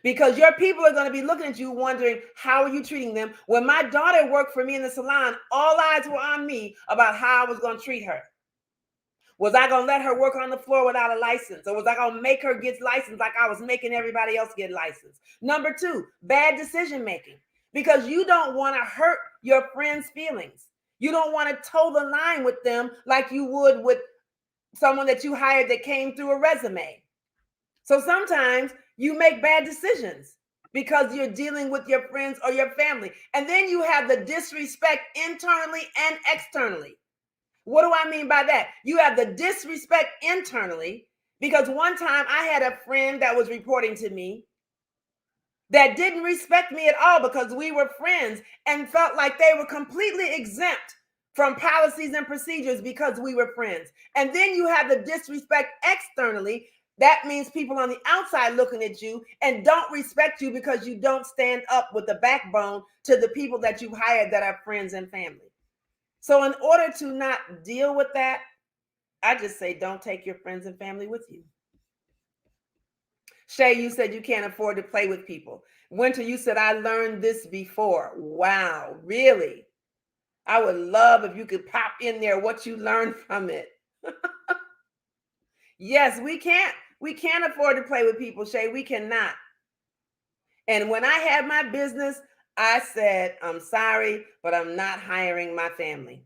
Because your people are going to be looking at you wondering, how are you treating them? When my daughter worked for me in the salon, all eyes were on me about how I was going to treat her. Was I going to let her work on the floor without a license? Or was I going to make her get licensed like I was making everybody else get licensed? Number 2, bad decision making. Because you don't want to hurt your friends' feelings. You don't want to toe the line with them like you would with someone that you hired that came through a resume. So sometimes you make bad decisions because you're dealing with your friends or your family. And then you have the disrespect internally and externally. What do I mean by that? You have the disrespect internally, because one time I had a friend that was reporting to me that didn't respect me at all because we were friends, and felt like they were completely exempt from policies and procedures because we were friends. And then you have the disrespect externally. That means people on the outside looking at you and don't respect you because you don't stand up with the backbone to the people that you hired that are friends and family. So in order to not deal with that, I just say don't take your friends and family with you. Shay, you said you can't afford to play with people. Winter, you said I learned this before. Wow, really? I would love if you could pop in there what you learned from it. Yes, we can't afford to play with people, Shay. We cannot. And when I had my business, I said, I'm sorry, but I'm not hiring my family.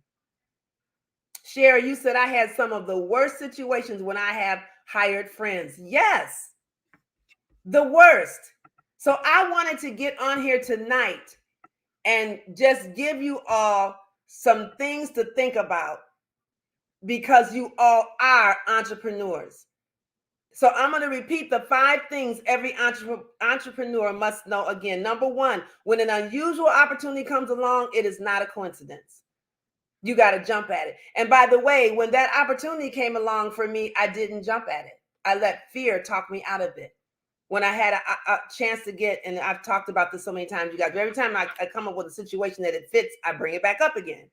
Sherry, you said I had some of the worst situations when I have hired friends. Yes, the worst. So I wanted to get on here tonight and just give you all some things to think about because you all are entrepreneurs. So I'm going to repeat the 5 things every entrepreneur must know again. Number 1, when an unusual opportunity comes along, it is not a coincidence. You got to jump at it. And by the way, when that opportunity came along for me, I didn't jump at it. I let fear talk me out of it. When I had a chance to get, and I've talked about this so many times, you guys, but every time I come up with a situation that it fits, I bring it back up again.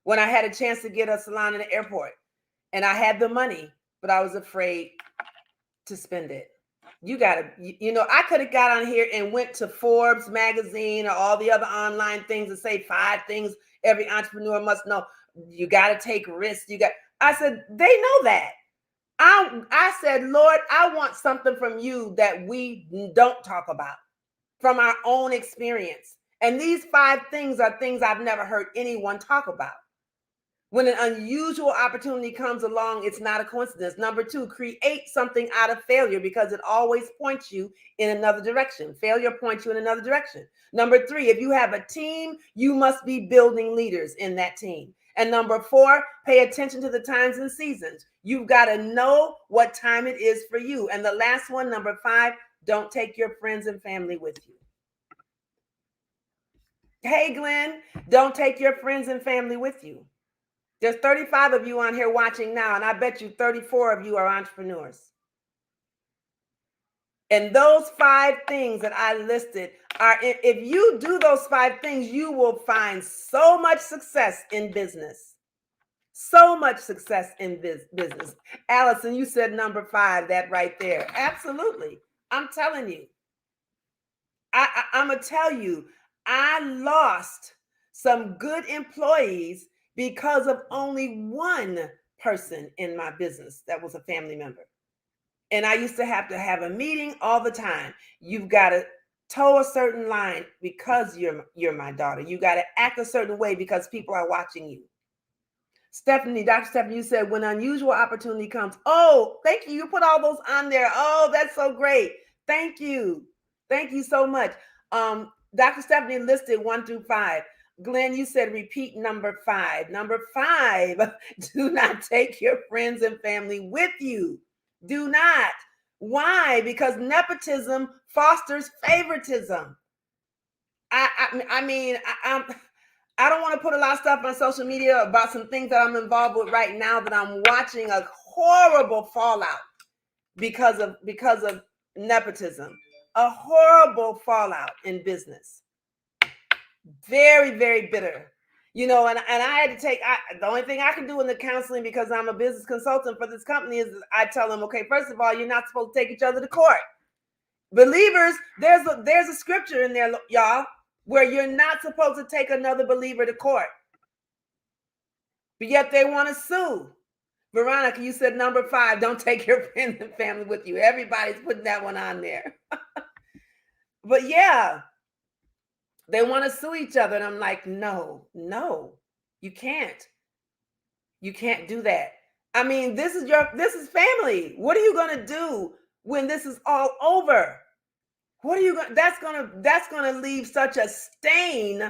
When I had a chance to get a salon in the airport and I had the money, but I was afraid to spend it. You gotta, I could have got on here and went to Forbes magazine or all the other online things and say 5 things every entrepreneur must know. You got to take risks. I said, they know that. I said, Lord, I want something from you that we don't talk about from our own experience. And these 5 things are things I've never heard anyone talk about. When an unusual opportunity comes along, it's not a coincidence. Number 2, create something out of failure because it always points you in another direction. Failure points you in another direction. Number 3, if you have a team, you must be building leaders in that team. And number 4, pay attention to the times and seasons. You've got to know what time it is for you. And the last one, number 5, don't take your friends and family with you. Hey, Glenn, don't take your friends and family with you. There's 35 of you on here watching now, and I bet you 34 of you are entrepreneurs. And those 5 things that I listed are, if you do those 5 things, you will find so much success in business. So much success in business. Allison, you said number 5, that right there. Absolutely. I'm telling you. I'm going to tell you, I lost some good employees because of only one person in my business that was a family member. And I used to have a meeting all the time. You've got to toe a certain line because you're my daughter. You got to act a certain way because people are watching you. Stephanie, Dr. Stephanie, you said when unusual opportunity comes. Oh, thank you. You put all those on there. Oh, that's so great. Thank you. Thank you so much. Dr. Stephanie listed 1 through 5. Glenn, you said repeat number 5. Number 5, do not take your friends and family with you. Do not. Why? Because nepotism fosters favoritism. I don't want to put a lot of stuff on social media about some things that I'm involved with right now that I'm watching a horrible fallout because of nepotism. A horrible fallout in business. Very, very bitter. And I had to take, the only thing I can do in the counseling, because I'm a business consultant for this company, is I tell them, okay, first of all, you're not supposed to take each other to court. Believers, there's a scripture in there, y'all, where you're not supposed to take another believer to court. But yet they want to sue. Veronica, you said number 5, don't take your friends and family with you. Everybody's putting that one on there. But yeah, they want to sue each other. And I'm like, no, you can't. You can't do that. I mean, this is family. What are you going to do when this is all over? What are you going? That's going to leave such a stain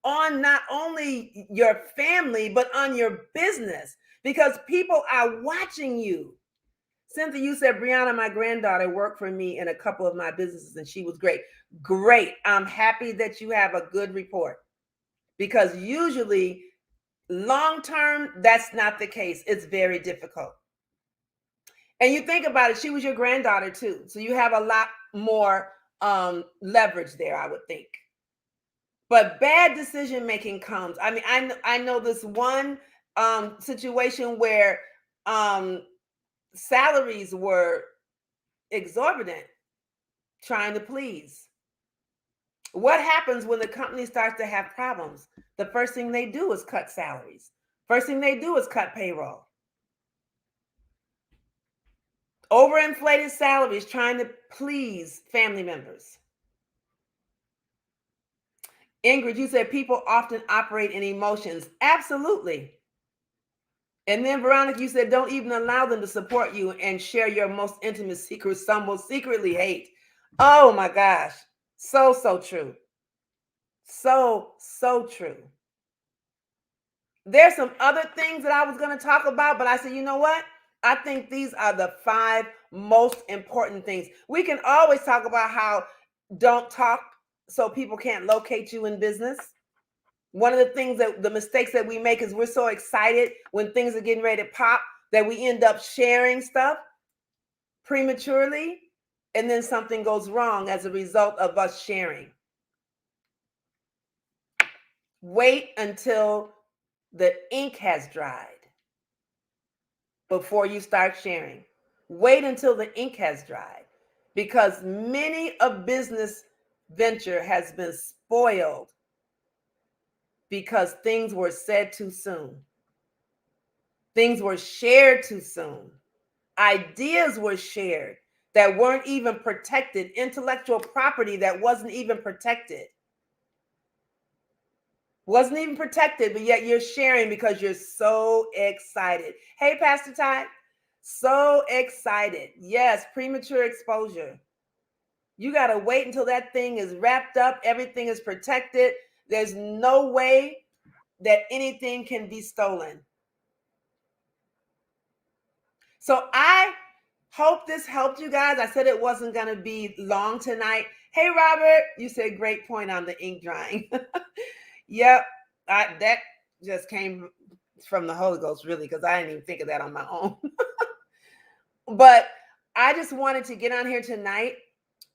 on not only your family but on your business, because people are watching you. Cynthia, you said, Brianna, my granddaughter, worked for me in a couple of my businesses and she was great. Great. I'm happy that you have a good report, because usually long term, that's not the case. It's very difficult. And you think about it, she was your granddaughter too. So you have a lot more leverage there, I would think. But bad decision making comes. I mean, I know this one situation where salaries were exorbitant, trying to please. What happens when the company starts to have problems? The first thing they do is cut salaries. First thing they do is cut payroll. Overinflated salaries, trying to please family members. Ingrid, you said people often operate in emotions. Absolutely. And then Veronica, you said don't even allow them to support you and share your most intimate secrets. Some will secretly hate. Oh my gosh. So true. So true. There's some other things that I was going to talk about, but I said, you know what? I think these are the 5 most important things. We can always talk about how don't talk so people can't locate you in business. One of the things that the mistakes that we make is we're so excited when things are getting ready to pop that we end up sharing stuff prematurely, and then something goes wrong as a result of us sharing. Wait until the ink has dried before you start sharing. Wait until the ink has dried, because many a business venture has been spoiled because things were said too soon. Things were shared too soon. Ideas were shared that weren't even protected, intellectual property that wasn't even protected. Wasn't even protected, but yet you're sharing because you're so excited. Hey, Pastor Ty, so excited. Yes, premature exposure. You got to wait until that thing is wrapped up, everything is protected. There's no way that anything can be stolen. So I hope this helped you guys. I said it wasn't going to be long tonight. Hey, Robert, you said great point on the ink drying. Yep, that just came from the Holy Ghost, really, because I didn't even think of that on my own. But I just wanted to get on here tonight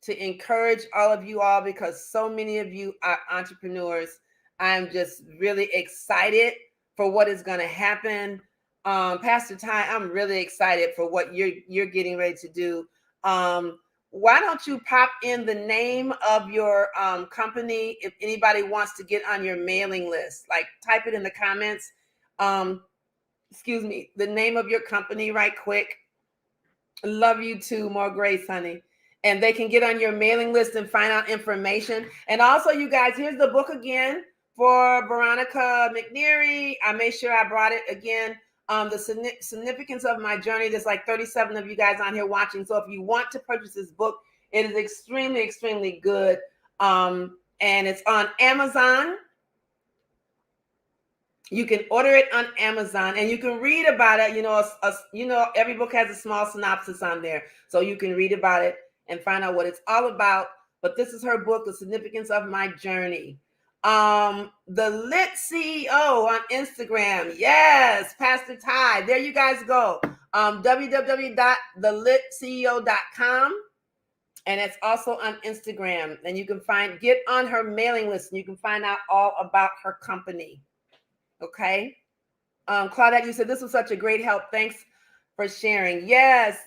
to encourage all of you all, because so many of you are entrepreneurs. I'm just really excited for what is going to happen. Pastor Ty, I'm really excited for what you're getting ready to do. Why don't you pop in the name of your company if anybody wants to get on your mailing list? Like, type it in the comments. Excuse me, the name of your company right quick. Love you too. More grace, honey. And they can get on your mailing list and find out information. And also, you guys, here's the book again for Veronica McNeary. I made sure I brought it again. The significance of my journey. There's like 37 of you guys on here watching. So if you want to purchase this book, it is extremely good. And it's on Amazon. You can order it on Amazon and you can read about it. Every book has a small synopsis on there, so you can read about it and find out what it's all about. But this is her book, The Significance of My Journey. The Lit CEO on Instagram. Yes, Pastor Ty. There you guys go. www.thelitceo.com. And it's also on Instagram. And you can get on her mailing list and you can find out all about her company. Okay. Claudette, you said this was such a great help. Thanks for sharing. Yes.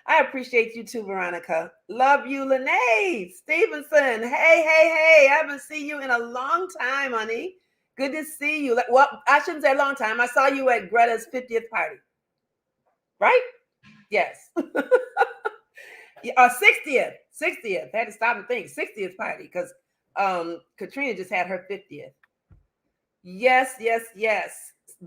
I appreciate you too, Veronica. Love you, Lene Stevenson. Hey. I haven't seen you in a long time, honey. Good to see you. Well, I shouldn't say a long time. I saw you at Greta's 50th party. Right? Yes. 60th. 60th. I had to stop and think. 60th party, because Katrina just had her 50th. Yes.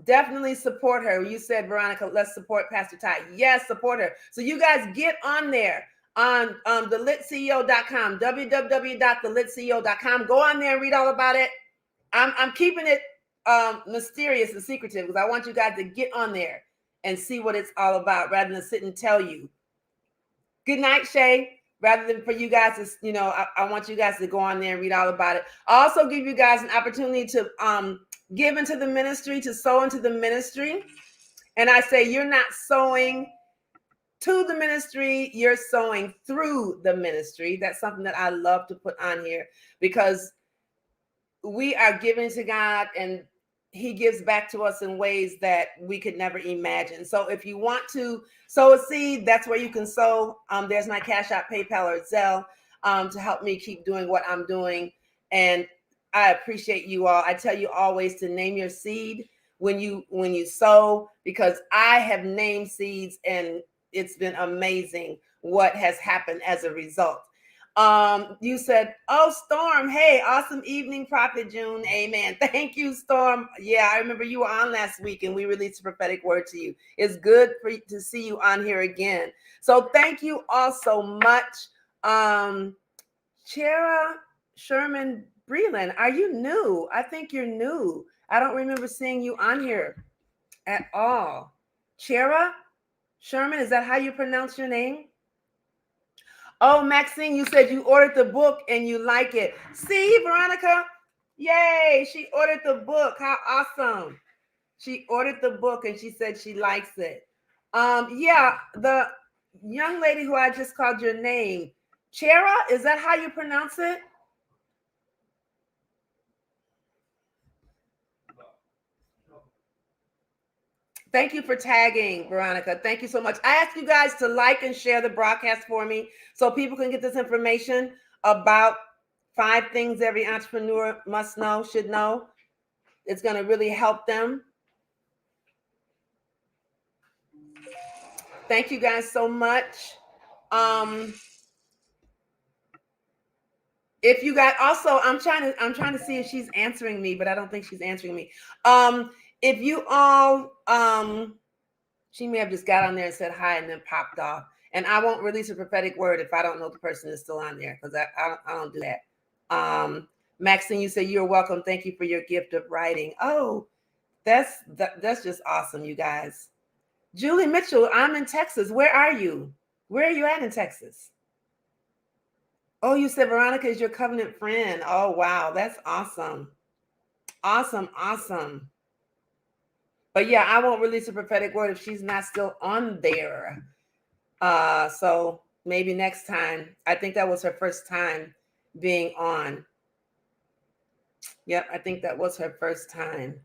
Definitely support her. You said, Veronica, let's support Pastor Ty. Yes, support her. So you guys get on there on thelitceo.com, www.thelitceo.com. Go on there and read all about it. I'm keeping it mysterious and secretive because I want you guys to get on there and see what it's all about rather than sit and tell you. Good night, Shay. Rather than for you guys to, I want you guys to go on there and read all about it. I also give you guys an opportunity to give into the ministry, to sow into the ministry. And I say, you're not sowing to the ministry, you're sowing through the ministry. That's something that I love to put on here, because we are giving to God and he gives back to us in ways that we could never imagine. So if you want to sow a seed, that's where you can sow. There's my Cash App, PayPal, or Zelle to help me keep doing what I'm doing. And I appreciate you all. I tell you always to name your seed when you sow, because I have named seeds and it's been amazing what has happened as a result. You said, oh, Storm, hey, awesome evening, Prophet June. Amen. Thank you, Storm. Yeah, I remember you were on last week and we released a prophetic word to you. It's good for you to see you on here again. So thank you all so much. Chera Sherman Breland, are you new? I think you're new. I don't remember seeing you on here at all. Chera Sherman, is that how you pronounce your name? Oh, Maxine, you said you ordered the book and you like it. See, Veronica? Yay, she ordered the book. How awesome. She ordered the book and she said she likes it. Yeah, the young lady who I just called your name, Chera, is that how you pronounce it? Thank you for tagging, Veronica. Thank you so much. I ask you guys to like and share the broadcast for me so people can get this information about 5 things every entrepreneur must know, should know. It's going to really help them. Thank you guys so much. If you got also, I'm trying to see if she's answering me, but I don't think she's answering me. If you all she may have just got on there and said hi and then popped off. And I won't release a prophetic word if I don't know the person is still on there, because I don't do that. Maxine, you say you're welcome. Thank you for your gift of writing. Oh, that's just awesome, you guys. Julie Mitchell, I'm in Texas. Where are you? Where are you at in Texas? Oh, you said Veronica is your covenant friend. Oh, wow. That's awesome. Awesome. Awesome. But yeah, I won't release a prophetic word if she's not still on there. So maybe next time. I think that was her first time being on. Yep, I think that was her first time.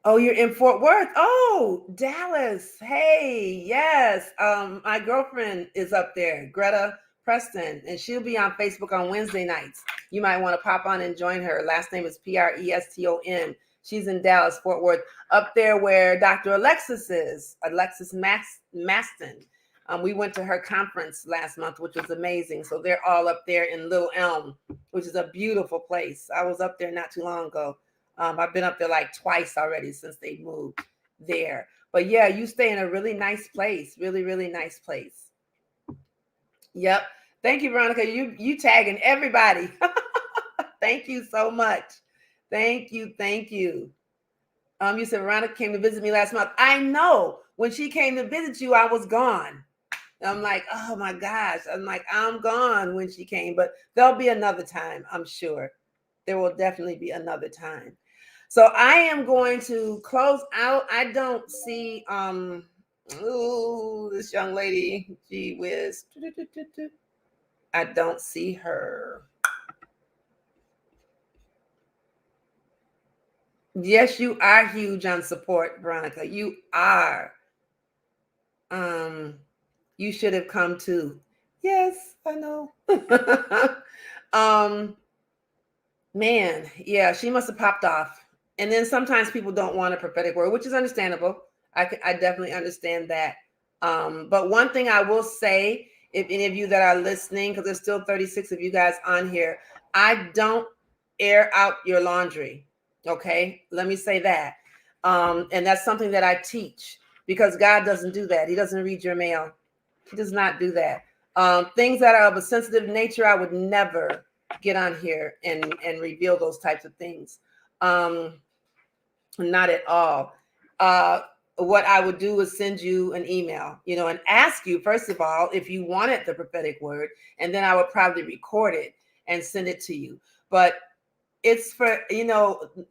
Oh, you're in Fort Worth. Oh, Dallas. Hey, yes. My girlfriend is up there, Greta Preston, and she'll be on Facebook on Wednesday nights. You might want to pop on and join her. Last name is Preston. She's in Dallas, Fort Worth, up there where Dr. Alexis is, Alexis Maston. We went to her conference last month, which was amazing. So they're all up there in Little Elm, which is a beautiful place. I was up there not too long ago. I've been up there like twice already since they moved there. But yeah, you stay in a really nice place. Really, really nice place. Yep. Thank you, Veronica. You tagging everybody. Thank you so much. Thank you. Thank you. You said Veronica came to visit me last month. I know. When she came to visit you, I was gone. I'm like, oh my gosh. I'm like, I'm gone when she came, but there'll be another time, I'm sure. There will definitely be another time. So I am going to close out. I don't see this young lady. Gee whiz. I don't see her. Yes, you are huge on support, Veronica. You are. You should have come too. Yes, I know. Man, yeah, she must have popped off. And then sometimes people don't want a prophetic word, which is understandable. I definitely understand that. But one thing I will say, if any of you that are listening, because there's still 36 of you guys on here, I don't air out your laundry. Okay, let me say that. And that's something that I teach, because God doesn't do that. He doesn't read your mail. He does not do that. Things that are of a sensitive nature, I would never get on here and reveal those types of things. Not at all. What I would do is send you an email, and ask you, first of all, if you wanted the prophetic word, and then I would probably record it and send it to you. But it's for,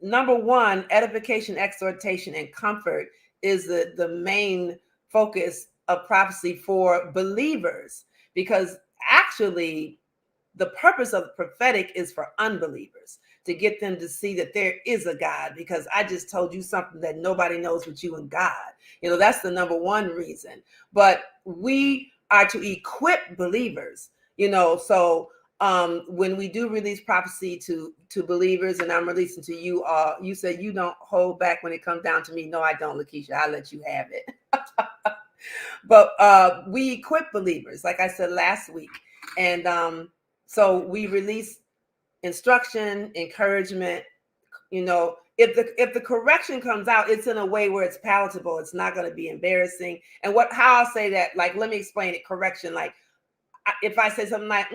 number one, edification, exhortation, and comfort is the main focus of prophecy for believers, because actually the purpose of the prophetic is for unbelievers, to get them to see that there is a God, because I just told you something that nobody knows but you and God. That's the number one reason. But we are to equip believers, so when we do release prophecy to believers, and I'm releasing to you all, you said you don't hold back when it comes down to me. No, I don't, Lakeisha. I'll let you have it. But we equip believers, like I said last week. And so we release instruction, encouragement. If the correction comes out, it's in a way where it's palatable. It's not going to be embarrassing. And how I'll say that, like, let me explain it. Correction, like, if I say something like,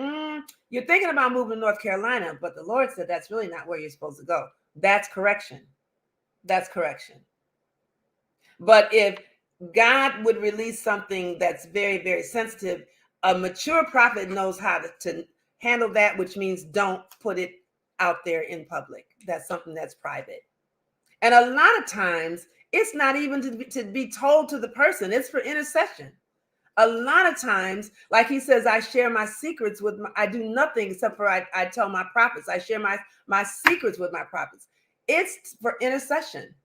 you're thinking about moving to North Carolina, but the Lord said that's really not where you're supposed to go. That's correction. That's correction. But if God would release something that's very, very sensitive, a mature prophet knows how to handle that, which means don't put it out there in public. That's something that's private. And a lot of times, it's not even to be told to the person. It's for intercession. A lot of times, like he says, I share my secrets with I do nothing except for I tell my prophets. I share my secrets with my prophets. It's for intercession.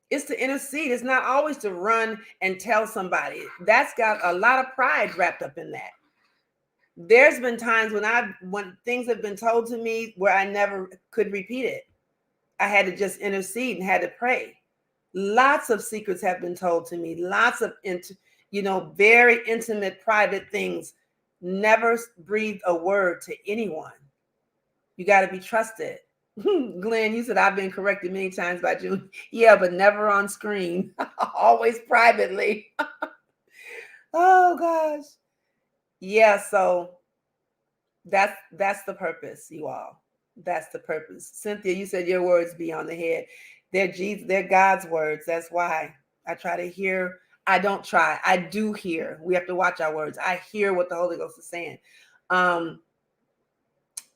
It's to intercede. It's not always to run and tell somebody. That's got a lot of pride wrapped up in that. There's been times when things have been told to me where I never could repeat it. I had to just intercede and had to pray. Lots of secrets have been told to me. Lots of very intimate, private things. Never breathe a word to anyone. You got to be trusted. Glenn, you said I've been corrected many times by June. Yeah, but never on screen. Always privately. Oh gosh. Yeah, so that's the purpose, you all. That's the purpose. Cynthia, you said your words be on the head. They're God's words. That's why I try to hear. I don't try. I do hear. We have to watch our words. I hear what the Holy Ghost is saying.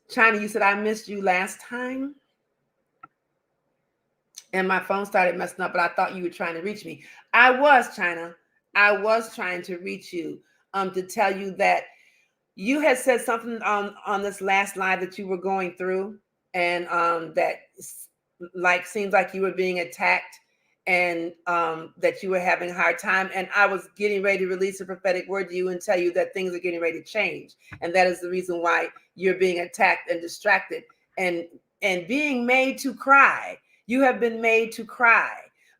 China, you said I missed you last time. And my phone started messing up, but I thought you were trying to reach me. I was, China. I was trying to reach you to tell you that you had said something on this last live that you were going through, and that seems like you were being attacked, and that you were having a hard time. And I was getting ready to release a prophetic word to you and tell you that things are getting ready to change. And that is the reason why you're being attacked and distracted and being made to cry. You have been made to cry,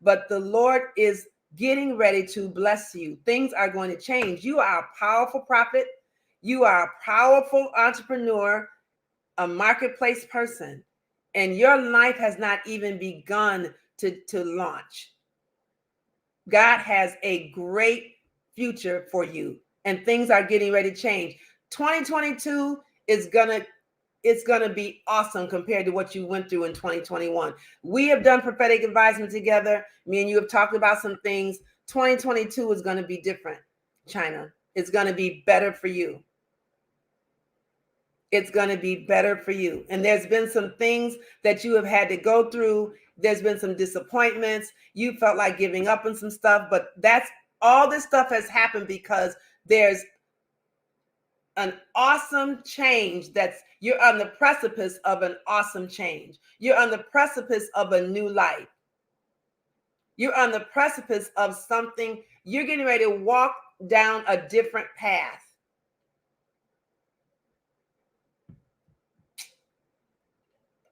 but the Lord is getting ready to bless you. Things are going to change. You are a powerful prophet. You are a powerful entrepreneur, a marketplace person, and your life has not even begun to launch. God has a great future for you, and things are getting ready to change. 2022 is it's going to be awesome compared to what you went through in 2021. We have done prophetic advisement together. Me and you have talked about some things. 2022 is going to be different, China. It's going to be better for you. It's going to be better for you. And there's been some things that you have had to go through. There's been some disappointments. You felt like giving up on some stuff, but that's all this stuff has happened because there's an awesome change. You're on the precipice of an awesome change. You're on the precipice of a new life. You're on the precipice of something. You're getting ready to walk down a different path.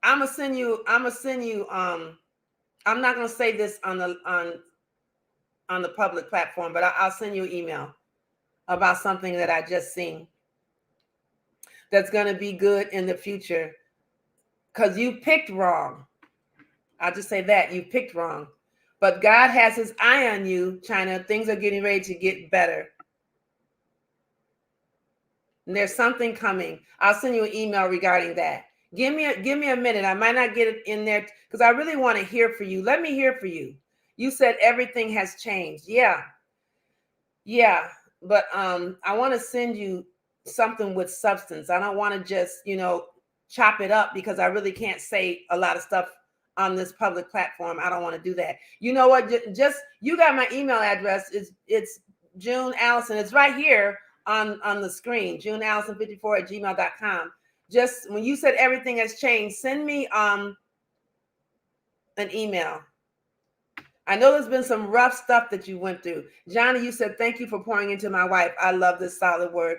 I'm gonna send you. I'm not gonna say this on the public platform, but I'll send you an email about something that I just seen that's gonna be good in the future. Because you picked wrong. I'll just say that you picked wrong. But God has his eye on you, China. Things are getting ready to get better. And there's something coming. I'll send you an email regarding that. Give me a minute. I might not get it in there because I really want to hear for you. Let me hear for you. You said everything has changed. Yeah. But I want to send you something with substance. I don't want to just, chop it up because I really can't say a lot of stuff on this public platform. I don't want to do that. You know what? Just you got my email address. It's June Allison. It's right here on the screen. JuneAllison54@gmail.com. Just when you said everything has changed, send me an email. I know there's been some rough stuff that you went through. Johnny, you said, thank you for pouring into my wife. I love this solid word.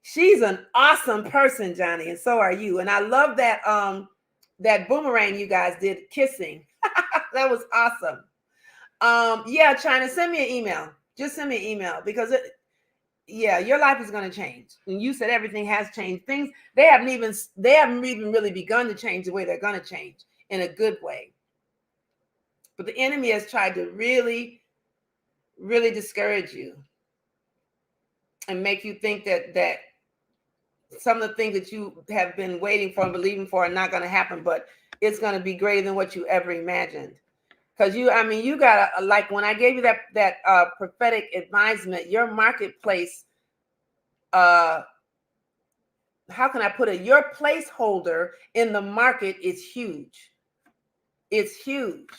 She's an awesome person, Johnny, and so are you. And I love that that boomerang you guys did, kissing. That was awesome. Yeah, China, send me an email. Just send me an email because your life is going to change. And you said everything has changed. Things they haven't even really begun to change the way they're going to change in a good way. But the enemy has tried to really, really discourage you and make you think that some of the things that you have been waiting for and believing for are not going to happen, but it's going to be greater than what you ever imagined. Because you got like when I gave you that prophetic advisement, your marketplace, how can I put it? Your placeholder in the market is huge. It's huge.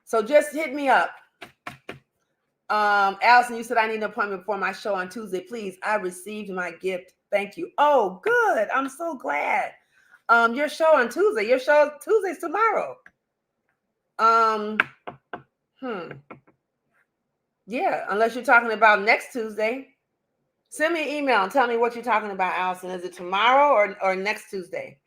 So just hit me up. Allison, you said I need an appointment for my show on Tuesday. Please, I received my gift. Thank you. Oh, good. I'm so glad. Your show on Tuesday. Your show Tuesday's tomorrow. Yeah, unless you're talking about next Tuesday. Send me an email and tell me what you're talking about, Allison. Is it tomorrow or next Tuesday?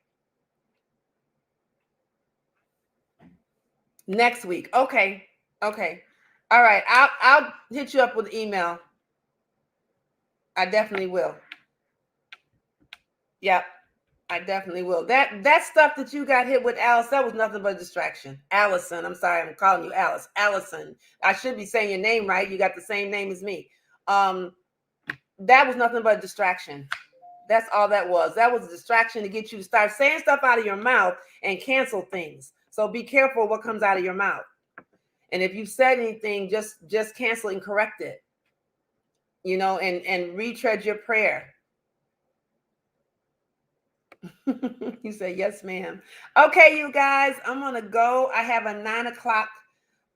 Next week. Okay. All right. I'll hit you up with email. I definitely will. Yep. I definitely will. That stuff that you got hit with, Alice, that was nothing but a distraction. Allison, I'm sorry, I'm calling you Alice. Allison, I should be saying your name right. You got the same name as me. That was nothing but a distraction. That's all that was. That was a distraction to get you to start saying stuff out of your mouth and cancel things. So be careful what comes out of your mouth. And if you've said anything, just cancel and correct it. And retread your prayer. You say, yes, ma'am. Okay, you guys, I'm going to go. I have a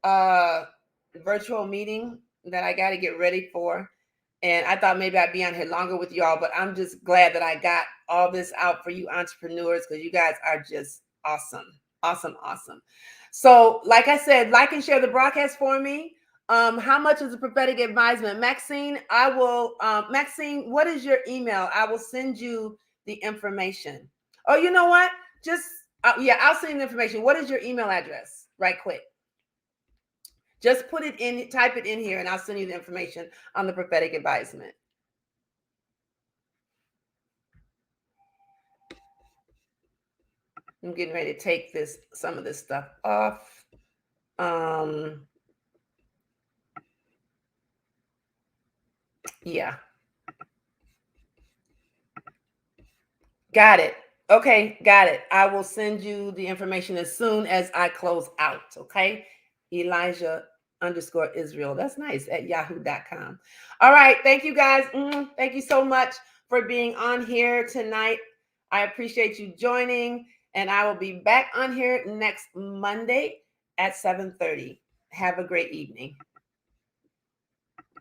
9:00 virtual meeting that I got to get ready for. And I thought maybe I'd be on here longer with y'all, but I'm just glad that I got all this out for you entrepreneurs because you guys are just awesome. Awesome. So like I said, like and share the broadcast for me. How much is a prophetic advisement? Maxine, Maxine, what is your email? I will send you the information. Oh, you know what? I'll send you the information. What is your email address? Right quick. Just put it in, type it in here, and I'll send you the information on the prophetic advisement. I'm getting ready to take some of this stuff off. Yeah. Got it. Okay, got it. I will send you the information as soon as I close out. Okay. Elijah_Israel. That's nice at yahoo.com. All right. Thank you guys. Thank you so much for being on here tonight. I appreciate you joining, and I will be back on here next Monday at 7:30. Have a great evening.